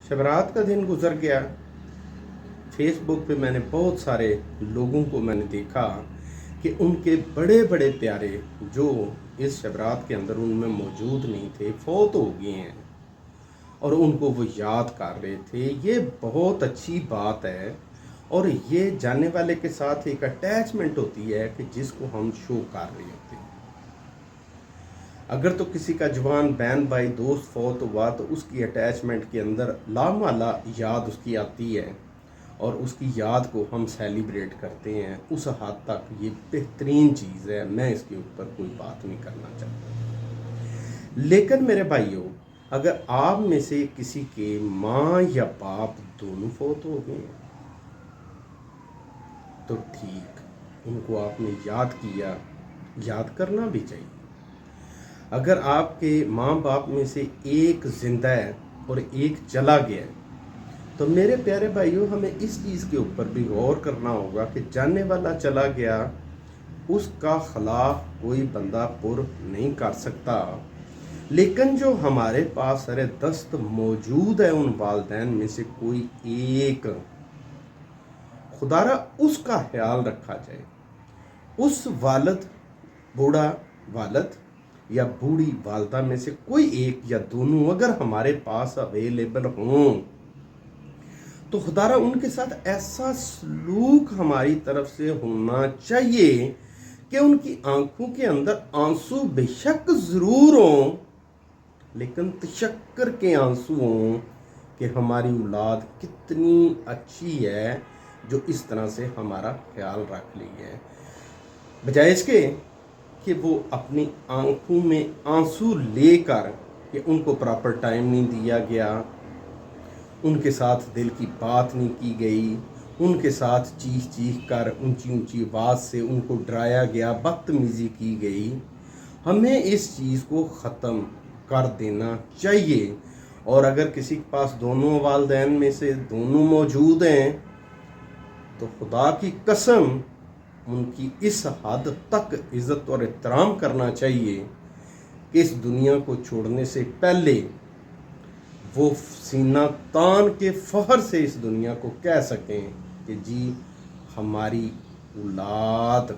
شب رات کا دن گزر گیا۔ فیس بک پہ میں نے بہت سارے لوگوں کو میں نے دیکھا کہ ان کے بڑے بڑے پیارے جو اس شب رات کے اندر ان میں موجود نہیں تھے فوت ہو گئے ہیں، اور ان کو وہ یاد کر رہے تھے۔ یہ بہت اچھی بات ہے، اور یہ جانے والے کے ساتھ ایک اٹیچمنٹ ہوتی ہے کہ جس کو ہم شو کر رہے ہوتے ہیں۔ اگر تو کسی کا جوان بہن بھائی دوست فوت ہوا تو اس کی اٹیچمنٹ کے اندر لامحالہ یاد اس کی آتی ہے، اور اس کی یاد کو ہم سیلیبریٹ کرتے ہیں۔ اس حد تک یہ بہترین چیز ہے، میں اس کے اوپر کوئی بات نہیں کرنا چاہتا۔ لیکن میرے بھائیوں، اگر آپ میں سے کسی کے ماں یا باپ دونوں فوت ہو گئے ہیں تو ٹھیک، ان کو آپ نے یاد کیا، یاد کرنا بھی چاہیے۔ اگر آپ کے ماں باپ میں سے ایک زندہ ہے اور ایک چلا گیا ہے تو میرے پیارے بھائیوں، ہمیں اس چیز کے اوپر بھی غور کرنا ہوگا کہ جانے والا چلا گیا، اس کا خلا کوئی بندہ پر نہیں کر سکتا، لیکن جو ہمارے پاس سر دست موجود ہے ان والدین میں سے کوئی ایک، خدا را اس کا خیال رکھا جائے۔ اس والد، بوڑھا والد یا بوڑھی والدہ میں سے کوئی ایک یا دونوں اگر ہمارے پاس اویلیبل ہوں تو خدا را ان کے ساتھ ایسا سلوک ہماری طرف سے ہونا چاہیے کہ ان کی آنکھوں کے اندر آنسو بے شک ضرور ہوں، لیکن تشکر کے آنسو ہوں کہ ہماری اولاد کتنی اچھی ہے جو اس طرح سے ہمارا خیال رکھ لی ہے، بجائے اس کے کہ وہ اپنی آنکھوں میں آنسو لے کر کہ ان کو پراپر ٹائم نہیں دیا گیا، ان کے ساتھ دل کی بات نہیں کی گئی، ان کے ساتھ چیخ چیخ کر اونچی اونچی آواز سے ان کو ڈرایا گیا، بدتمیزی کی گئی۔ ہمیں اس چیز کو ختم کر دینا چاہیے، اور اگر کسی کے پاس دونوں والدین میں سے دونوں موجود ہیں تو خدا کی قسم ان کی اس حد تک عزت اور احترام کرنا چاہیے کہ اس دنیا کو چھوڑنے سے پہلے وہ سینہ تان کے فخر سے اس دنیا کو کہہ سکیں کہ جی ہماری اولاد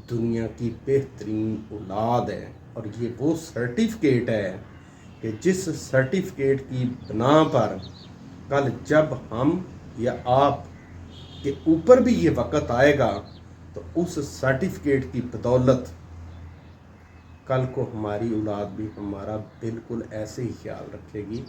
دنیا کی بہترین اولاد ہے، اور یہ وہ سرٹیفکیٹ ہے کہ جس سرٹیفکیٹ کی بنا پر کل جب ہم یا آپ کے اوپر بھی یہ وقت آئے گا تو اس سرٹیفکیٹ کی بدولت کل کو ہماری اولاد بھی ہمارا بالکل ایسے ہی خیال رکھے گی۔